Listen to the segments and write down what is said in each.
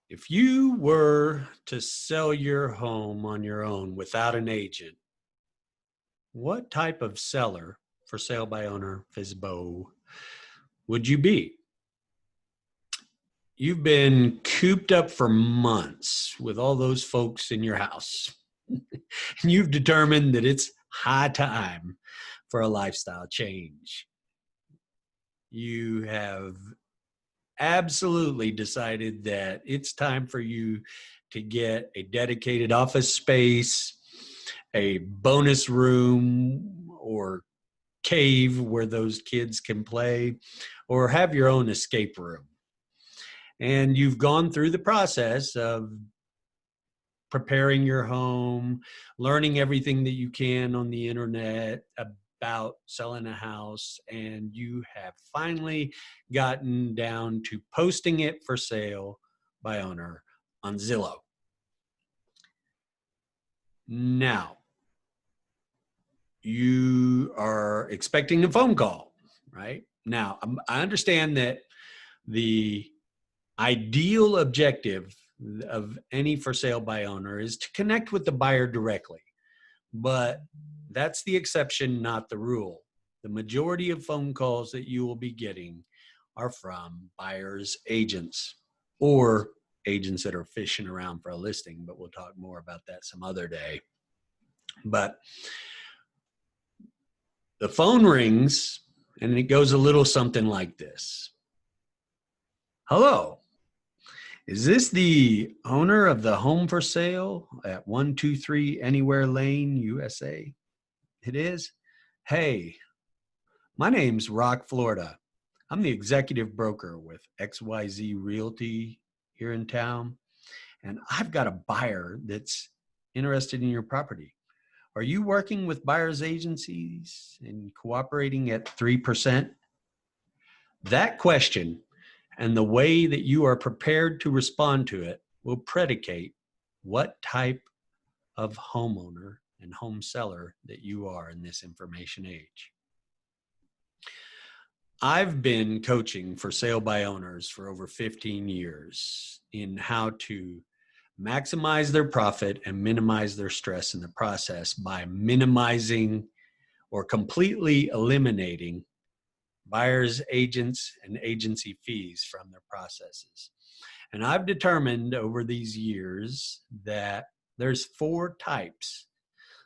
If you were to sell your home on your own without an agent, what type of seller, for sale by owner, FSBO, would you be? You've been cooped up for months with all those folks in your house. And you've determined that it's high time for a lifestyle change. You have absolutely decided that it's time for you to get a dedicated office space, a bonus room or cave where those kids can play, or have your own escape room. And you've gone through the process of preparing your home, learning everything that you can on the internet about selling a house, and you have finally gotten down to posting it for sale by owner on Zillow. Now, you are expecting a phone call, right? Now, I understand that the ideal objective of any for sale by owner is to connect with the buyer directly, but that's the exception, not the rule. The majority of phone calls that you will be getting are from buyers' agents or agents that are fishing around for a listing, but we'll talk more about that some other day. But the phone rings and it goes a little something like this. Hello. Is this the owner of the home for sale at 123 Anywhere Lane, USA? It is? Hey, my name's Rock, Florida. I'm the executive broker with XYZ Realty here in town, and I've got a buyer that's interested in your property. Are you working with buyer's agencies and cooperating at 3%? That question and the way that you are prepared to respond to it will predicate what type of homeowner and home seller that you are in this information age. I've been coaching for sale by owners for over 15 years in how to maximize their profit and minimize their stress in the process by minimizing or completely eliminating buyers, agents, and agency fees from their processes. And I've determined over these years that there's 4 types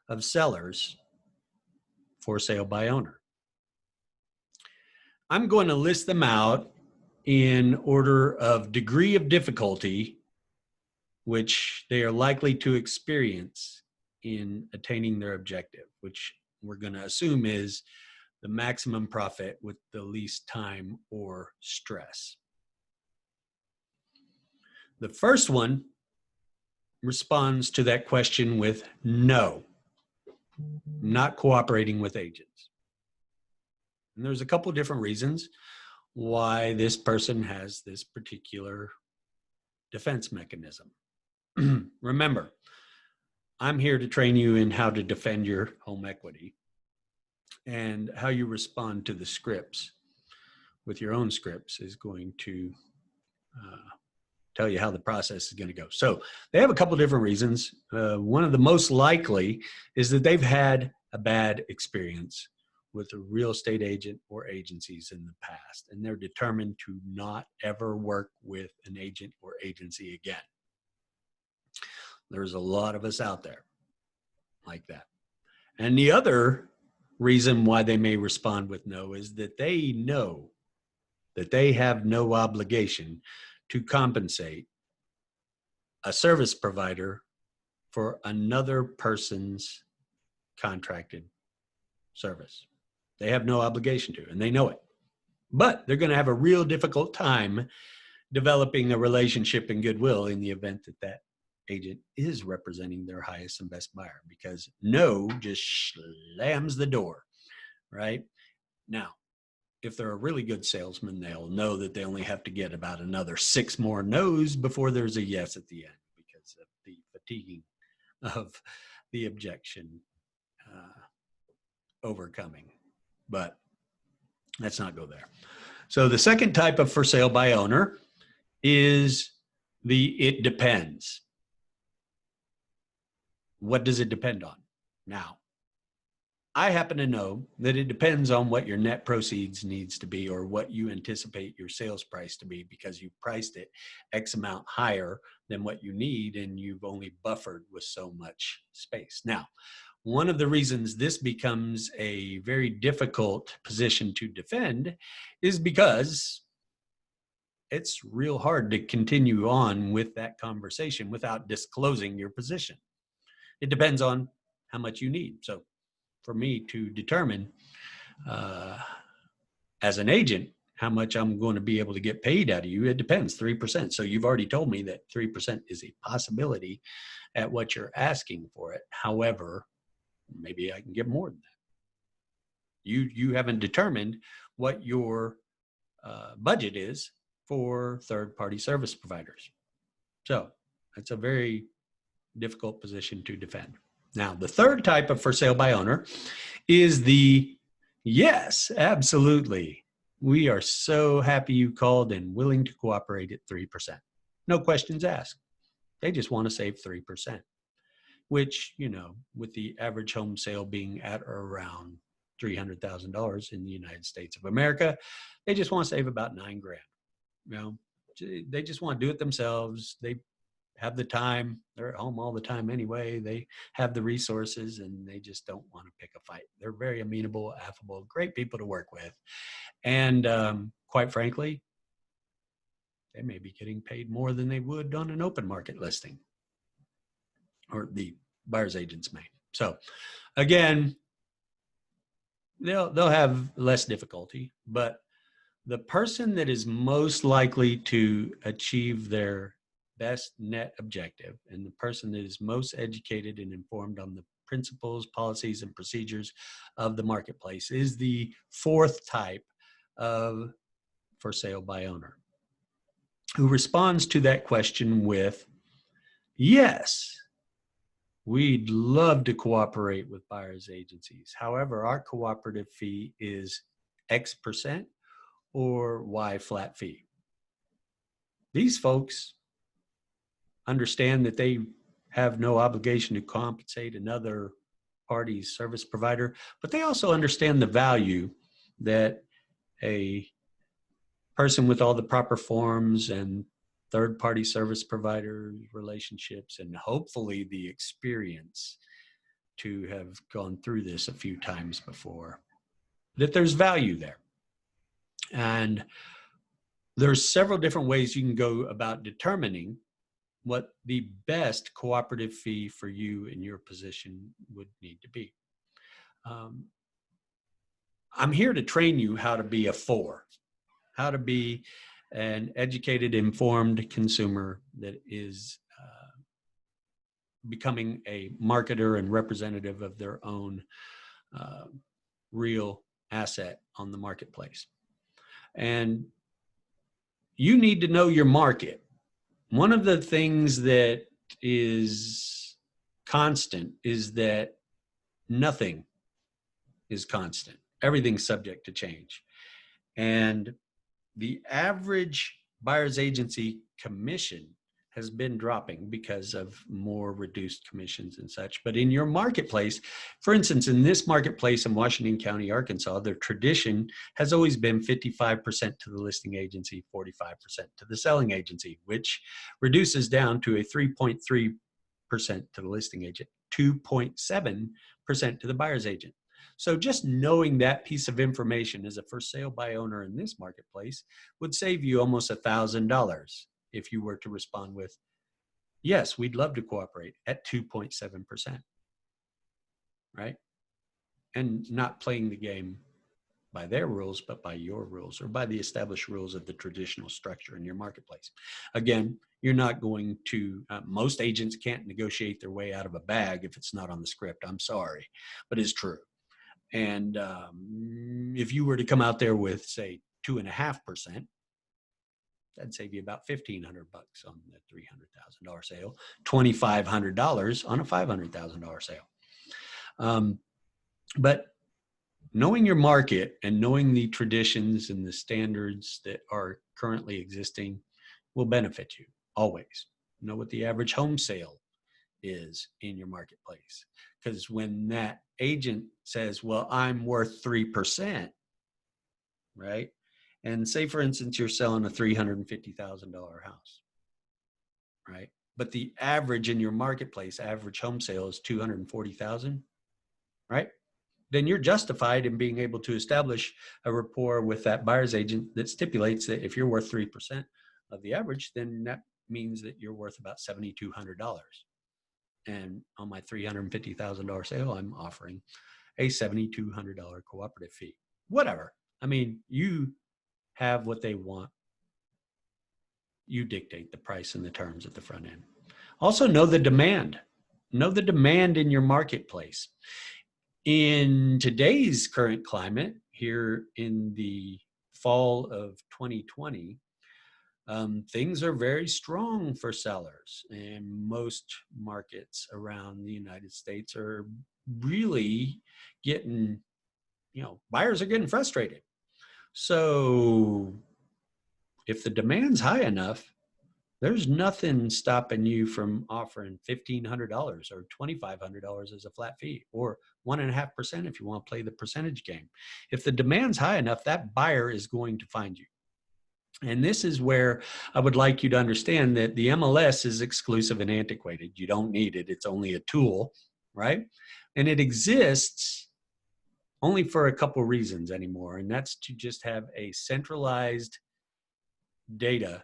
of sellers for sale by owner. I'm going to list them out in order of degree of difficulty which they are likely to experience in attaining their objective, which we're going to assume is the maximum profit with the least time or stress. The first one responds to that question with no, not cooperating with agents. And there's a couple different reasons why this person has this particular defense mechanism. Remember, I'm here to train you in how to defend your home equity and how you respond to the scripts with your own scripts is going to tell you how the process is going to go. So they have a couple different reasons. One of the most likely is that they've had a bad experience with a real estate agent or agencies in the past, and they're determined to not ever work with an agent or agency again. There's a lot of us out there like that. And the other reason why they may respond with no is that they know that they have no obligation to compensate a service provider for another person's contracted service. They have no obligation to, and they know it. But they're going to have a real difficult time developing a relationship and goodwill in the event that that agent is representing their highest and best buyer, because no just slams the door, right? Now, if they're a really good salesman, they'll know that they only have to get about another 6 more no's before there's a yes at the end because of the fatiguing of the objection overcoming. But let's not go there. So the second type of for sale by owner is it depends. What does it depend on? Now, I happen to know that it depends on what your net proceeds needs to be, or what you anticipate your sales price to be, because you priced it X amount higher than what you need, and you've only buffered with so much space. Now, one of the reasons this becomes a very difficult position to defend is because it's real hard to continue on with that conversation without disclosing your position. It depends on how much you need. So for me to determine as an agent how much I'm going to be able to get paid out of you, it depends, 3%. So you've already told me that 3% is a possibility at what you're asking for it. However, maybe I can get more than that. You haven't determined what your budget is for third-party service providers. So that's a very difficult position to defend. Now, the third type of for sale by owner is the yes, absolutely. We are so happy you called and willing to cooperate at 3%. No questions asked. They just want to save 3%, which, you know, with the average home sale being at or around $300,000 in the United States of America, they just want to save about $9,000. You know, they just want to do it themselves. They have the time. They're at home all the time anyway. They have the resources, and they just don't want to pick a fight. They're very amenable, affable, great people to work with. And quite frankly, they may be getting paid more than they would on an open market listing, or the buyer's agents may. So again, they'll have less difficulty, but the person that is most likely to achieve their best net objective, and the person that is most educated and informed on the principles, policies, and procedures of the marketplace, is the fourth type of for sale by owner, who responds to that question with, yes, we'd love to cooperate with buyers agencies. However, our cooperative fee is X% or Y flat fee. These folks understand that they have no obligation to compensate another party's service provider, but they also understand the value that a person with all the proper forms and third-party service provider relationships, and hopefully the experience to have gone through this a few times before, that there's value there. And there's several different ways you can go about determining what the best cooperative fee for you in your position would need to be. I'm here to train you how to be a four, how to be an educated, informed consumer that is becoming a marketer and representative of their own real asset on the marketplace. And you need to know your market. One of the things that is constant is that nothing is constant. Everything's subject to change. And the average buyer's agency commission has been dropping because of more reduced commissions and such. But in your marketplace, for instance, in this marketplace in Washington County, Arkansas, their tradition has always been 55% to the listing agency, 45% to the selling agency, which reduces down to a 3.3% to the listing agent, 2.7% to the buyer's agent. So just knowing that piece of information as a for sale by owner in this marketplace would save you almost $1,000 if you were to respond with, yes, we'd love to cooperate at 2.7%, right? And not playing the game by their rules, but by your rules, or by the established rules of the traditional structure in your marketplace. Again, you're not going to, most agents can't negotiate their way out of a bag if it's not on the script. I'm sorry, but it's true. And if you were to come out there with, say, 2.5%, that'd save you about $1,500 on the $300,000 sale, $2,500 on a $500,000 sale. But knowing your market and knowing the traditions and the standards that are currently existing will benefit you. always. Know what the average home sale is in your marketplace. Because when that agent says, well, I'm worth 3%, right? And say, for instance, you're selling a $350,000 house, right? But the average in your marketplace, average home sale is 240,000, right? Then you're justified in being able to establish a rapport with that buyer's agent that stipulates that if you're worth 3% of the average, then that means that you're worth about $7,200. And on my $350,000 sale, I'm offering a $7,200 cooperative fee. Whatever. I mean, you have what they want. You dictate the price and the terms at the front end. Also, know the demand. Know the demand in your marketplace. In today's current climate, here in the fall of 2020, things are very strong for sellers, and most markets around the United States are really getting, buyers are getting frustrated. So if the demand's high enough, there's nothing stopping you from offering $1,500 or $2,500 as a flat fee, or 1.5% if you want to play the percentage game. If the demand's high enough, that buyer is going to find you. And this is where I would like you to understand that the MLS is exclusive and antiquated. You don't need it. It's only a tool, right? And it exists only for a couple reasons anymore. And that's to just have a centralized data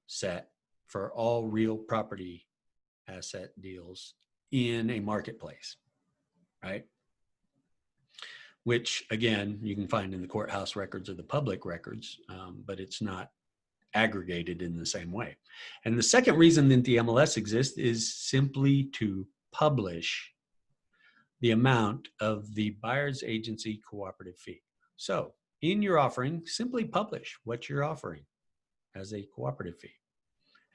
set for all real property asset deals in a marketplace, right? Which, again, you can find in the courthouse records or the public records, but it's not aggregated in the same way. And the second reason that the MLS exists is simply to publish the amount of the buyer's agency cooperative fee. So in your offering, simply publish what you're offering as a cooperative fee.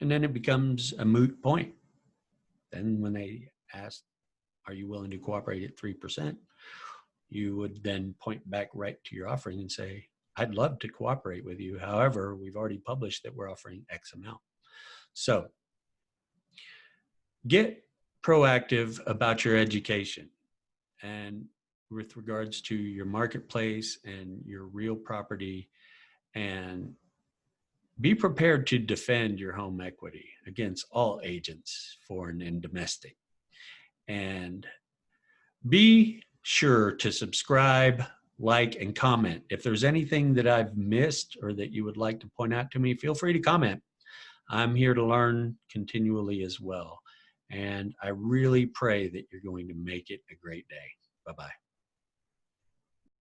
And then it becomes a moot point. Then when they ask, are you willing to cooperate at 3%? You would then point back right to your offering and say, I'd love to cooperate with you. However, we've already published that we're offering X amount. So get proactive about your education, and with regards to your marketplace and your real property, and be prepared to defend your home equity against all agents, foreign and domestic. And be sure to subscribe, like, and comment. If there's anything that I've missed or that you would like to point out to me, feel free to comment. I'm here to learn continually as well. And I really pray that you're going to make it a great day. Bye-bye.